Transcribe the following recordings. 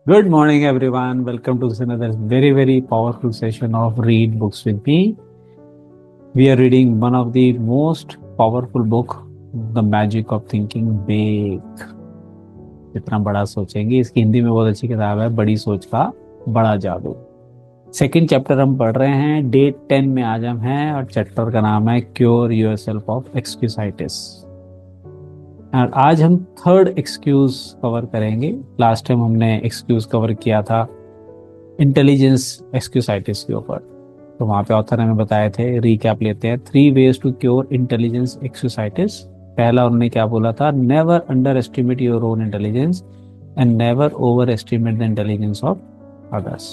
Good morning, everyone. Welcome to this another very powerful session of Read Books with me. We are reading one of the most powerful book, The Magic of Thinking Big. जितना बड़ा सोचेंगे, इसकी हिंदी में बहुत अच्छी किताब है, बड़ी सोच का बड़ा जादू। सेकंड चैप्टर हम पढ़ रहे हैं, डे 10 में आज हम हैं और चैप्टर का नाम है क्योर योरसेल्फ ऑफ एक्सक्यूसाइटिस। और आज हम थर्ड एक्सक्यूज कवर करेंगे। लास्ट टाइम हमने एक्सक्यूज कवर किया था इंटेलिजेंस एक्सक्यूसाइटिस के ऊपर, तो वहाँ पे ऑथर ने हमें बताए थे, रीकैप लेते हैं, 3 ways to cure intelligence excusitis. पहला उन्होंने क्या बोला था, never under estimate your own intelligence and never over estimate the intelligence of others.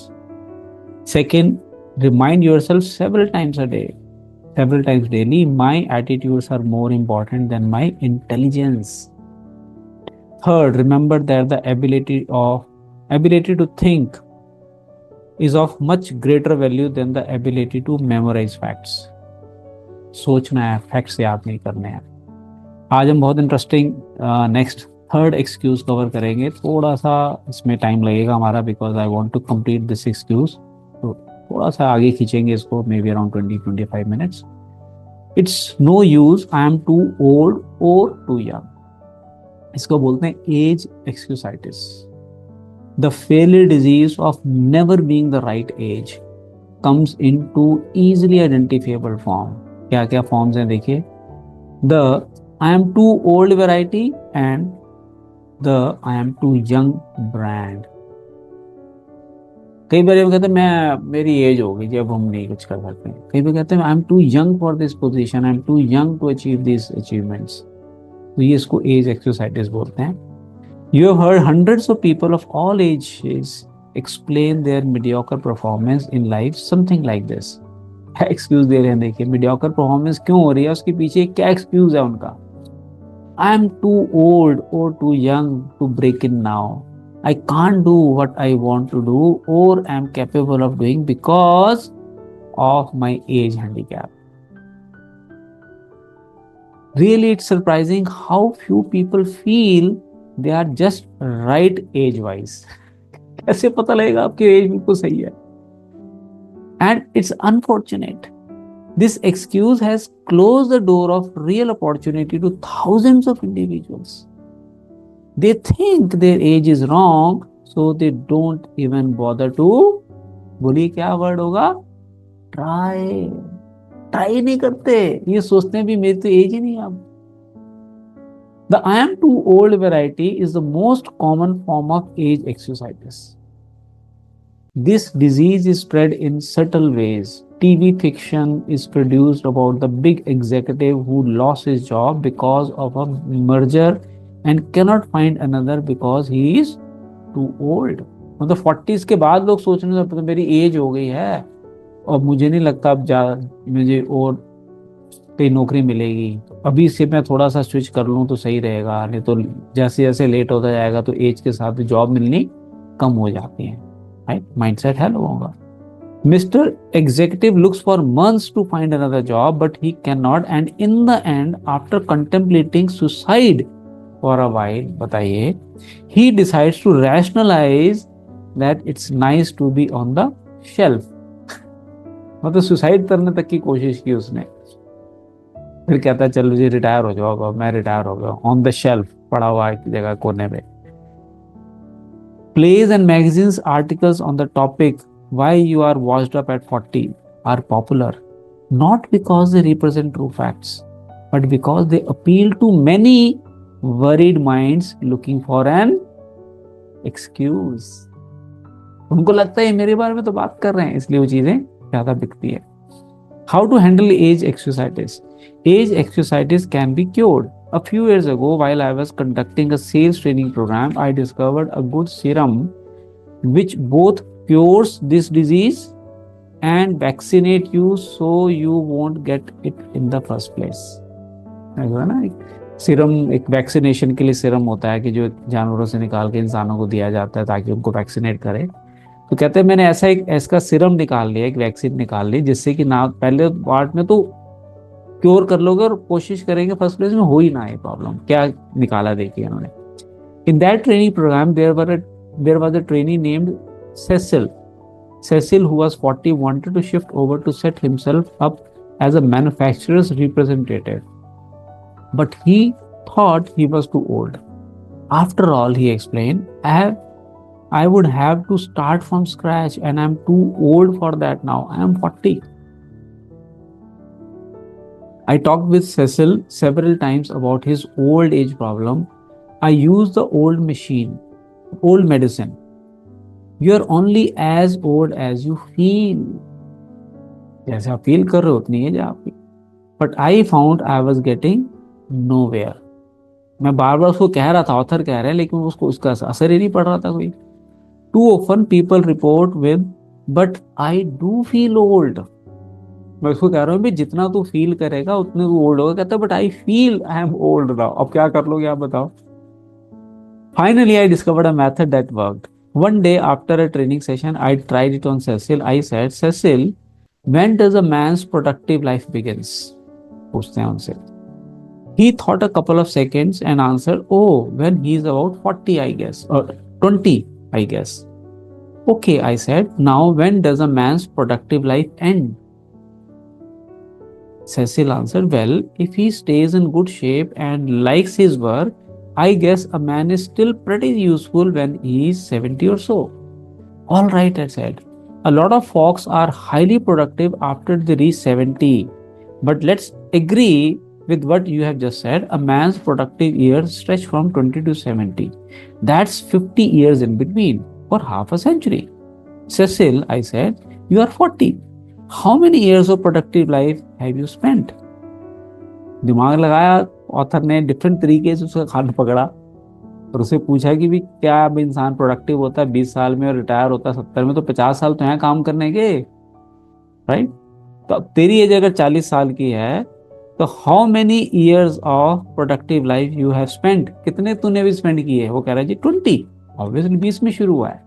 Second, remind your self several times daily, my attitudes are more important than my intelligence. Third, remember that the ability to think is of much greater value than the ability to memorize facts. सोचना है, facts याद नहीं करने हैं। आज हम बहुत interesting next third excuse कवर करेंगे। थोड़ा सा इसमें टाइम लगेगा हमारा, because I want to complete this excuse, तो थोड़ा सा आगे खींचेंगे इसको, maybe around 20-25 minutes. It's no use I am too old or too young. इसको बोलते हैं age excusitis, the failure disease of never being the right age comes in two easily identifiable form. क्या क्या forms हैं देखिए, the I am too old variety and the I am too young brand. कई बार ये कहते हैं मैं मेरी एज हो गई, जब हम नहीं कुछ कर सकते हैं। कई बार कहते हैं I am too young for this position, I am too young to achieve this achievements. तो ये इसको एज एक्सक्यूसाइटिस बोलते हैं। You have heard hundreds of people of all ages explain their mediocre performance in life something like this. क्या excuse दे रहे हैं देखिए, मीडियोकर परफॉर्मेंस क्यों हो रही है, उसके पीछे क्या एक्सक्यूज है उनका। I am too old or too young to break in now, I can't do what I want to do or am capable of doing because of my age handicap. Really, it's surprising how few people feel they are just right age wise. कैसे पता लगेगा आपकी as बिल्कुल सही है? And it's unfortunate. This excuse has closed the door of real opportunity to thousands of individuals. They think their age is wrong, so they don't even bother to, बोलिए क्या word होगा, ट्राई नहीं करते। ये सोचते हैं भी मेरी तो एज ही नहीं अब। The I am too old variety is the most common form of age excusitis. This disease is spread in subtle ways. TV fiction is produced about the big executive who lost his job because of a merger and cannot find another because he is too old. मतलब 40s के बाद लोग सोचने लगते हैं मेरी as हो गई है और मुझे नहीं लगता अब मुझे और कहीं नौकरी मिलेगी, अभी से मैं थोड़ा सा स्विच कर लूँ तो सही रहेगा, नहीं तो जैसे जैसे लेट होता जाएगा तो एज के साथ जॉब मिलनी कम हो जाती है। राइट, माइंडसेट है लोगों का। Mr. Executive looks for months to find another job, but he cannot, and in the end, after contemplating suicide for a while, बताइए, he decides to rationalize that it's nice to be on the shelf. मतलब suicide करने तक की कोशिश की उसने। फिर कहता है चलो जी रिटायर हो जाओ, मैं रिटायर हो गया, ऑन द शेल्फ पड़ा हुआ एक जगह कोने में। Plays and magazines articles on the topic why you are washed up at 40 are popular, not because they represent true facts, but because they appeal to many worried minds looking for an excuse. उनको लगता है मेरे बारे में तो बात कर रहे हैं, इसलिए वो चीजें ज्यादा बिकती है। How to handle age excusitis? Age excusitis can be cured. A few years ago, while I was conducting a sales training program, I discovered a good serum which both cures this disease and vaccinate you so you won't get it in the first place. है ना, एक serum, एक vaccination के लिए serum होता है कि जो जानवरों से निकाल के इंसानों को दिया जाता है ताकि उनको वैक्सीनेट करे। तो कहते हैं मैंने ऐसा एक इसका सीरम निकाल लिया, एक वैक्सीन निकाल ली, जिससे कि ना पहले पार्ट में तो क्योर कर लोगे और कोशिश करेंगे फर्स्ट प्लेस में हो ही ना ये प्रॉब्लम। क्या निकाला देखिए उन्होंने। In that training program there were there was a trainee named Cecil. Cecil, who was 40, wanted to shift over to set himself up as a manufacturer's representative. But he thought he was too old. After all, he explained, I would have to start from scratch and I'm too old for that now. I am 40. I talked with Cecil several times about his old age problem. I used the old medicine. You are only as old as you feel. जैसे आप feel कर रहे हो उतनी as आपकी. But I found I was getting nowhere. मैं बार बार उसको कह रहा था, ऑथर कह रहे हैं, लेकिन उसको उसका असर ही नहीं पड़ रहा था कोई. Too often people report with, but I do feel old. मैं उसको कह रहा हूँ भी जितना तू फील करेगा उतने तू ओल्ड होगा. कहता है but I feel I am old now. अब क्या कर लोगे आप बताओ. Finally, I discovered a method that worked. One day after a training session, I tried it on Cecil. I said, Cecil, when does a man's productive life begins? पूछते हैं उनसे. He thought a couple of seconds and answered, oh, when he's about 40, I guess, or 20, I guess. Okay, I said, now when does a man's productive life end? Cecil answered, well, if he stays in good shape and likes his work, I guess a man is still pretty useful when he is 70 or so. All right, I said. A lot of folks are highly productive after they reach 70. But let's agree with what you have just said. A man's productive years stretch from 20 to 70. That's 50 years in between, or half a century. Cecil, I said, you are 40. How many years of productive life have you spent? दिमाग लगाया author ने, different तरीके से उसका खान पकड़ा और उसे पूछा कि भी क्या अब इंसान प्रोडक्टिव होता है 20 साल में और रिटायर होता है 70 में, तो 50 साल तो है काम करने के, राइट. तो अब तेरी एज अगर 40 साल की है तो how many years of productive life you have spent, कितने तूने भी स्पेंड किए. वो कह रहा है जी 20. ऑब्वियसली 20 में शुरू हुआ है.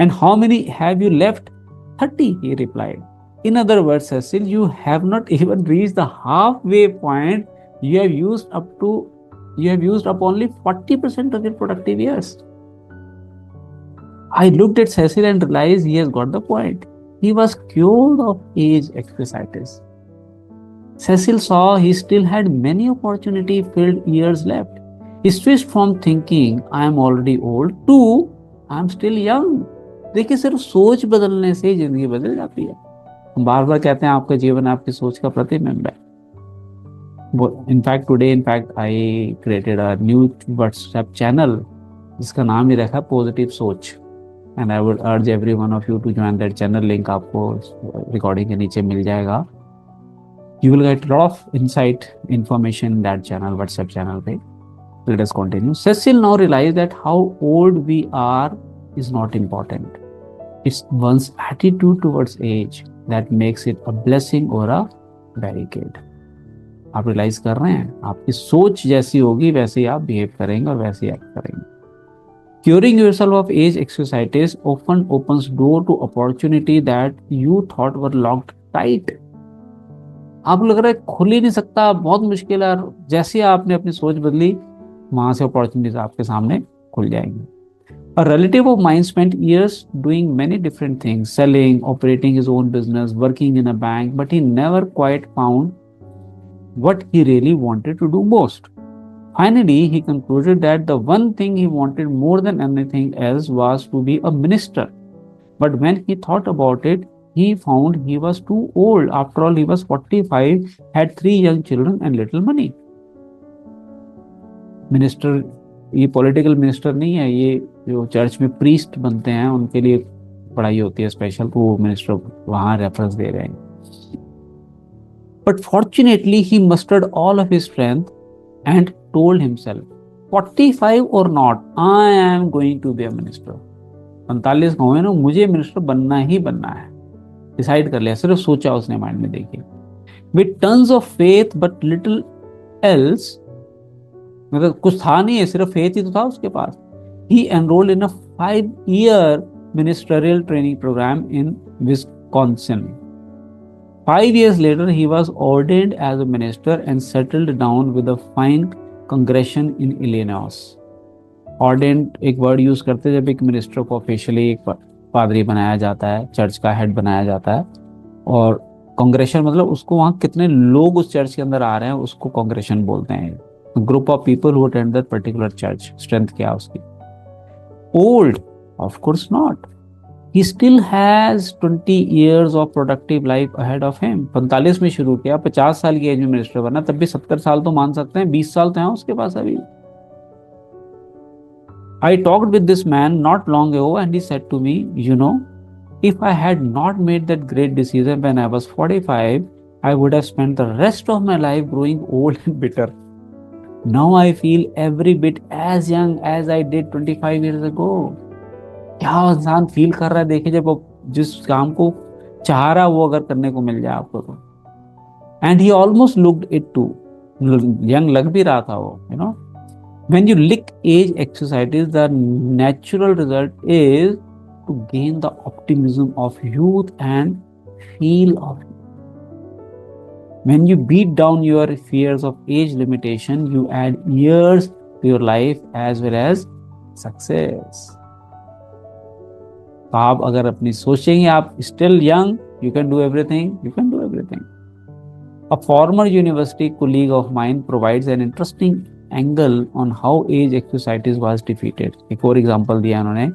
And how many have you left? 30, he replied. In other words, Cecil, you have not even reached the halfway point. You have used up only 40% of your productive years. I looked at Cecil and realized he has got the point. He was cured of age excessitis. Cecil saw he still had many opportunity-filled years left. He switched from thinking I am already old to I am still young. देखिए, सिर्फ सोच बदलने से जिंदगी बदल जाती है. हम बार बार कहते हैं आपका जीवन आपकी सोच का प्रतिबिंब है. In fact I created a new WhatsApp channel जिसका नाम ही रखा पॉजिटिव सोच, and I would urge every one of you to join that channel. Link आपको रिकॉर्डिंग के नीचे मिल जाएगा. You will get lot of insight information in that channel, WhatsApp channel पे. Let us continue. Cecil now realized that how old we are is not important. It's one's attitude towards age that makes it a blessing or a barricade. आप realise कर रहे हैं, आपकी सोच जैसी होगी वैसे ही आप बिहेव करेंगे और वैसे ही एक्ट करेंगे. Curing yourself of age anxieties often opens door to opportunity that you thought were locked tight. आपको लग रहा है खुल ही नहीं सकता, बहुत मुश्किल है. जैसे आपने अपनी सोच बदली, वहां से अपॉर्चुनिटीज आपके सामने खुल जाएंगी. A relative of mine spent years doing many different things, selling, operating his own business, working in a bank, but he never quite found what he really wanted to do most. Finally, he concluded that the one thing he wanted more than anything else was to be a minister. But when he thought about it, he found he was too old. After all, he was 45, had 3 young children and little money. Minister, ये political minister नहीं है, ये जो church में priest बनते हैं उनके लिए पढ़ाई होती है स्पेशल, तो वो मिनिस्टर वहां रेफरेंस दे रहे हैं. But fortunately he mustered all of his strength and told himself 45 or not, I am going to be a minister. 45 का हुए ना, मुझे मिनिस्टर बनना ही बनना है. डिसाइड कर लिया, सिर्फ सोचा उसने माइंड में. देखिए, with tons of faith but little else, मतलब कुछ था नहीं है, सिर्फ फेथ ही तो था उसके पास. He enrolled in a 5-year ministerial training program in Wisconsin. 5 years later, he was ordained as a minister and settled down with a fine congregation in Illinois. ऑर्डेंट एक वर्ड यूज करते हैं जब एक मिनिस्टर को officially एक पादरी बनाया जाता है, चर्च का हेड बनाया जाता है। और कांग्रेशन मतलब उसको वहाँ कितने लोग उस चर्च के अंदर आ रहे हैं उसको कांग्रेशन बोलते हैं। Group of people who attend that particular church. Strength क्या है उसकी? Old? Of course not. He still has 20 years of productive life ahead of him. 45 में शुरू किया, 50 साल की एज में मिनिस्टर बना, तब भी 70 साल तो मान सकते हैं, 20 साल तो हैं उसके पास अभी। I talked with this man not long ago and he said to me, you know, if I had not made that great decision when I was 45, I would have spent the rest of my life growing old and bitter. Now I feel every bit as young as I did 25 years ago. क्या इंसान feel कर रहा है देखिए, जब वो जिस काम को चाह रहा है वो अगर करने को मिल जाए आपको तो। And he almost looked it too, young लग भी रहा था वो, you know. When you lick age exercises, the natural result is to gain the optimism of youth and feel of. When you beat down your fears of age limitation, you add years to your life as well as success. तो आप अगर अपनी सोचेंगे आप still young, you can do everything, you can do everything. A former university colleague of mine provides an interesting angle on how age exercises was defeated. एक और example दिया उन्होंने।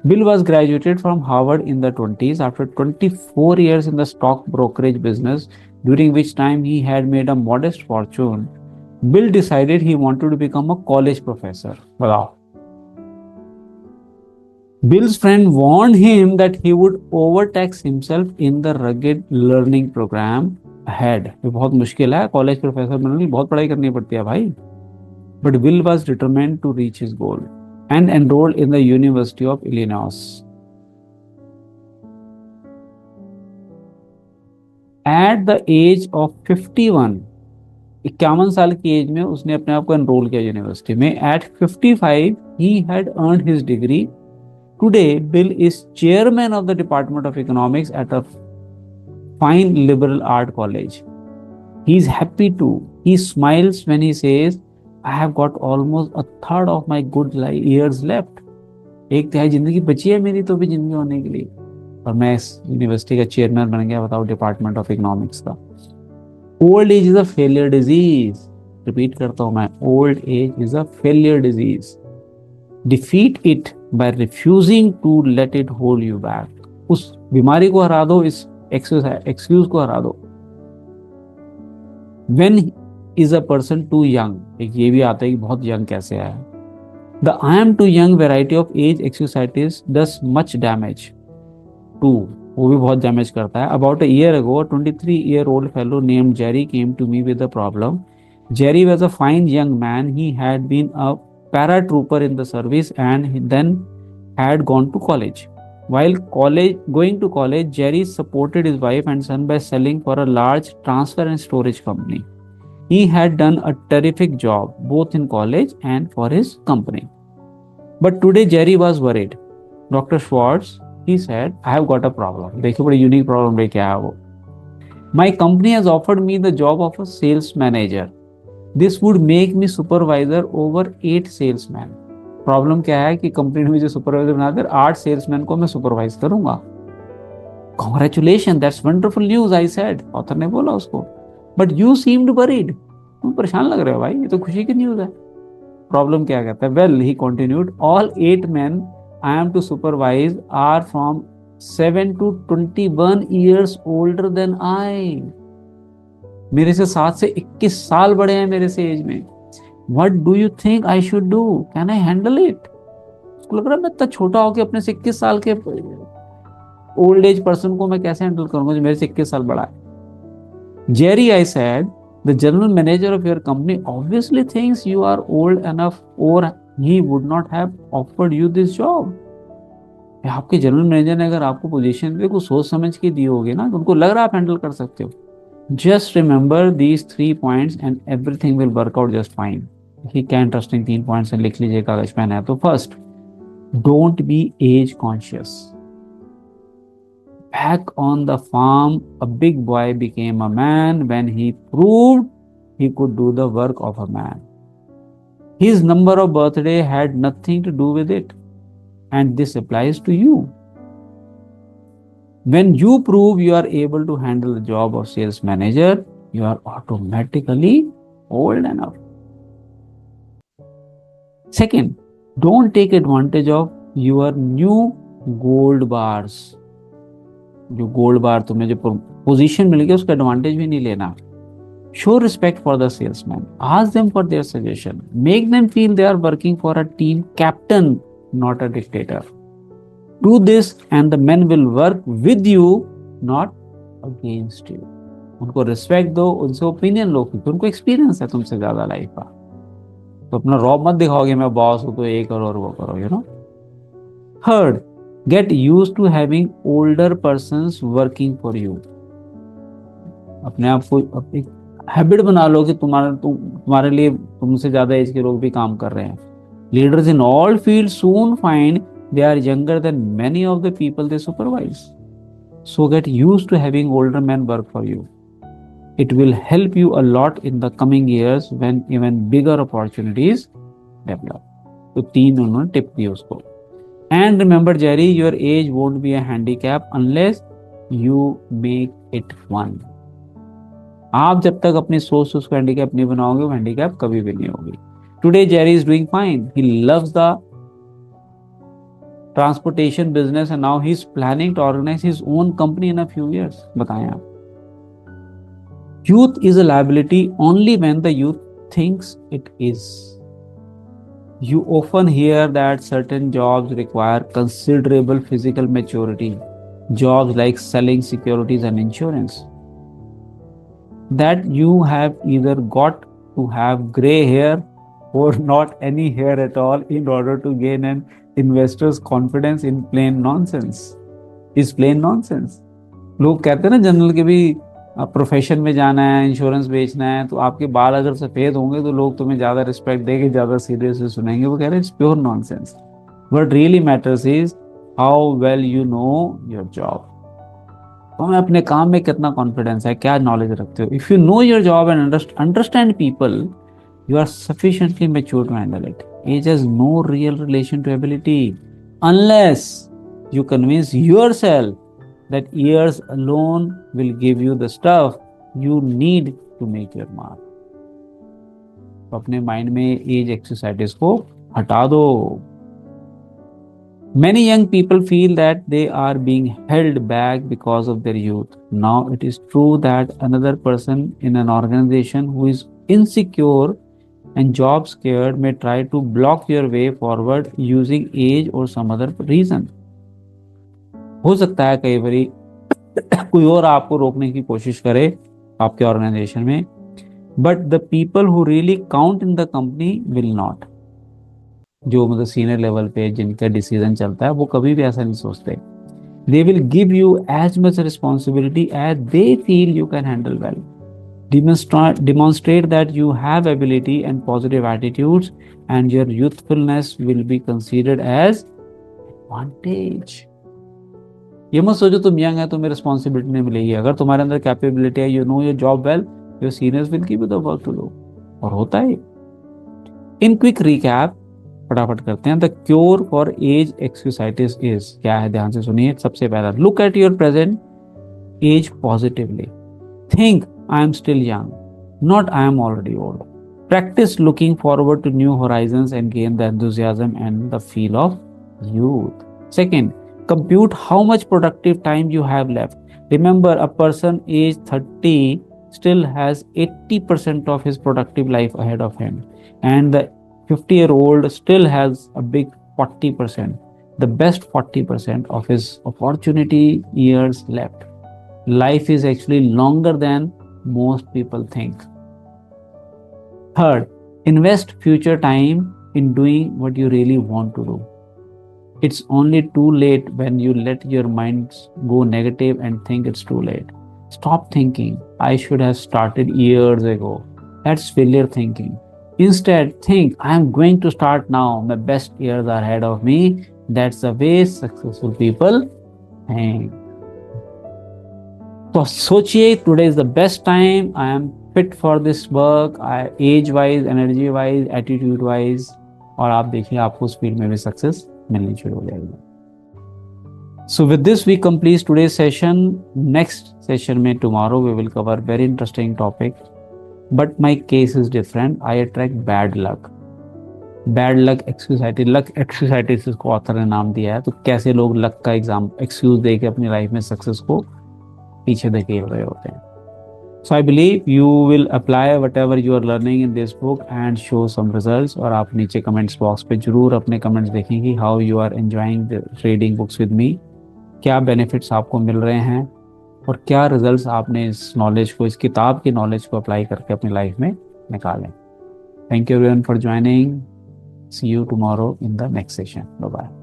Bill was graduated from Harvard in the 20s after 24 years in the stock brokerage business, during which time he had made a modest fortune. Bill decided he wanted to become a college professor. बताओ। Bill's friend warned him that he would overtax himself in the rugged learning program ahead. ये बहुत मुश्किल है, college professor बनने के लिए बहुत पढ़ाई करनी पड़ती है भाई। But Bill was determined to reach his goal and enrolled in the University of Illinois. At the age of 51, 51 साल की एज में उसने अपने आप को एनरोल किया यूनिवर्सिटी में। At 55, he had earned his degree. Today, Bill is chairman of the Department of Economics at a fine liberal art college. He is happy too. He smiles when he says, I have got almost a third of my good years left. एक तिहाई जिंदगी बची है मेरी तो भी जिंदगी होने के लिए, और मैं इस यूनिवर्सिटी का चेयरमैन बन गया, बताओ, डिपार्टमेंट ऑफ इकोनॉमिक्स का। Old age is a failure disease. Repeat करता हूं मैं, old age is a failure disease. Defeat it by refusing to let it hold you back. उस बीमारी को हरा दो, इस एक्सक्यूज को हरा दो। When is a person too young? एक ये भी आता है कि बहुत यंग कैसे है। The I am too young variety of age exercises does much damage too. वो भी बहुत डैमेज करता है। About a year ago, a 23-year-old fellow named Jerry came to me with a problem. Jerry was a fine young man. He had been a paratrooper in the service and then had gone to college. While going to college, Jerry supported his wife and son by selling for a large transfer and storage company. He had done a terrific job both in college and for his company. But today Jerry was worried. Dr. Schwartz, he said, I have got a problem. देखिए बड़ी unique problem लेके आया वो। My company has offered me the job of a sales manager. This would make me supervisor over 8 salesmen. Problem क्या है कि company ने मुझे सुपरवाइजर बनाकर 8 सेल्समैन को मैं सुपरवाइज करूंगा। Congratulations, that's wonderful news, I said. Author ने बोला उसको। But you seemed worried. तुम परेशान लग रहे हो भाई, ये तो खुशी की न्यूज है। प्रॉब्लम क्या कहता है? Well, he continued, all 8 men I am to supervise are from 7 to 21 years older than I. मेरे से 7 से 21 साल बड़े हैं मेरे से एज में। What do you think I should do? Can I handle it? उसको लग रहा है मैं इतना छोटा होकर अपने से 21 साल के ओल्ड एज पर्सन को मैं कैसे हैंडल करूंगा जो मेरे से 21 साल बड़ा है। Jerry, I said, the general manager of your company obviously thinks you are old enough or he would not have offered you this job. आपके जनरल मैनेजर ने अगर आपको पोजीशन पे कुछ सोच समझ के दी होगी ना, तो उनको लग रहा है आप हैंडल कर सकते हो। Just remember these 3 points and everything will work out just fine. ये क्या इंटरेस्टिंग 3 पॉइंट्स लिख लीजिए कागज पेन है तो। First, don't be age conscious. Back on the farm, a big boy became a man when he proved he could do the work of a man. His number of birthday had nothing to do with it. And this applies to you. When you prove you are able to handle the job of sales manager, you are automatically old enough. Second, don't take advantage of your new gold bars. जो gold बार तुम्हें जो position मिल गया उसका advantage भी नहीं लेना. Show respect for the salesman. Ask them for their suggestion. Make them feel they are working for a team captain, not a dictator. Do this and the men will work with you, not against you. उनको respect दो, उनसे opinion लो क्योंकि उनको experience है तुमसे ज्यादा life का. तो अपना रॉब मत दिखाओगे मैं बॉस हूं तो ये करो और वो करो, you know. Third, get used to having older persons working for you. अपने आप को एक हैबिट बना लो कि तुम्हारे लिए तुमसे ज्यादा एज के लोग भी काम कर रहे हैं. Leaders in all field soon find they are younger than many of the people they supervise. So get used to having older men work for you. It will help you a lot in the coming years when even bigger opportunities develop. तो 3 उन्होंने tip दी उसको. And remember Jerry, your age won't be a handicap unless you make it one. आप जब तक अपनी सोच उसको handicap नहीं बनाओगे वो हैंडीकैप कभी भी नहीं होगी. Today Jerry is doing fine. He loves the transportation business and now he's planning to organize his own company in a few years. बताएं आप. Youth is a liability only when the youth thinks it is. You often hear that certain jobs require considerable physical maturity. Jobs like selling securities and insurance. That you have either got to have gray hair or not any hair at all in order to gain an investor's confidence in plain nonsense. Is plain nonsense. लोग कहते हैं ना general के भी profession में जाना है, insurance बेचना है, तो आपके बाल अगर सफेद होंगे तो लोग तुम्हें ज्यादा रिस्पेक्ट देंगे, ज्यादा सीरियस से सुनेंगे. वो कह रहे हैं it's pure nonsense. What really matters is how well you know your job. तुम्हें अपने काम में कितना कॉन्फिडेंस है, क्या नॉलेज रखते हो. If you know your job and understand people, you are sufficiently mature to handle it. Age has no real relation to ability unless you convince yourself that years alone will give you the stuff you need to make your mark. तो अपने mind में as exercises को हटा दो. Many young people feel that they are being held back because of their youth. Now it is true that another person in an organization who is insecure and job scared may try to block your way forward using age or some other reason. हो सकता है कई बारी कोई और आपको रोकने की कोशिश करे आपके ऑर्गेनाइजेशन में, but the people who really count in the company will not. जो मतलब सीनियर लेवल पे जिनका डिसीजन चलता है वो कभी भी ऐसा नहीं सोचते. They will give you as much responsibility as they feel you can handle well. Demonstrate that you have ability and positive attitudes, and your youthfulness will be considered as advantage. ये मत सोचो तुम यंग है तुम्हें responsibility नहीं मिलेगी. अगर तुम्हारे अंदर कैपेबिलिटी है, you know your job well, your seniors will give you the work to do. और होता है. इन क्विक रिकैप फटाफट करते हैं. The cure for age excusitis is क्या है, ध्यान से सुनिए. सबसे पहला, look at your present age positively. Think I am still young, not I am already old. Practice looking forward to new horizons and gain the enthusiasm and the feel of youth. Second, compute how much productive time you have left. Remember, a person age 30 still has 80% of his productive life ahead of him, and the 50-year-old still has a big 40%, the best 40% of his opportunity years left. Life is actually longer than most people think. Third, invest future time in doing what you really want to do. It's only too late when you let your mind go negative and think it's too late. Stop thinking, I should have started years ago. That's failure thinking. Instead, think, I am going to start now. My best years are ahead of me. That's the way successful people think. तो सोचिए, today is the best time. I am fit for this work, age wise, energy wise, attitude wise, और आप देखिए आपको उस field में भी success मिलनी शुरू हो जाएगी. So with this we complete today's session. Next session में tomorrow we will cover very interesting topic. But my case is different. I attract bad luck. Bad luck excusitis. Luck excusitis इसको author ने नाम दिया है. तो कैसे लोग luck का एग्जाम एक्सक्यूज दे के अपनी लाइफ में सक्सेस को पीछे धकेल रहे होते हैं. So I believe you will apply whatever you are learning in this book and show some results. और आप नीचे कमेंट्स बॉक्स पे जरूर अपने कमेंट्स देखेंगे how you are enjoying the reading books with me. क्या बेनिफिट्स आपको मिल रहे हैं और क्या रिजल्ट्स आपने इस नॉलेज को, इस किताब की नॉलेज को अप्लाई करके अपनी लाइफ में निकालें. Thank you everyone for joining. See you tomorrow in the next session. Bye bye.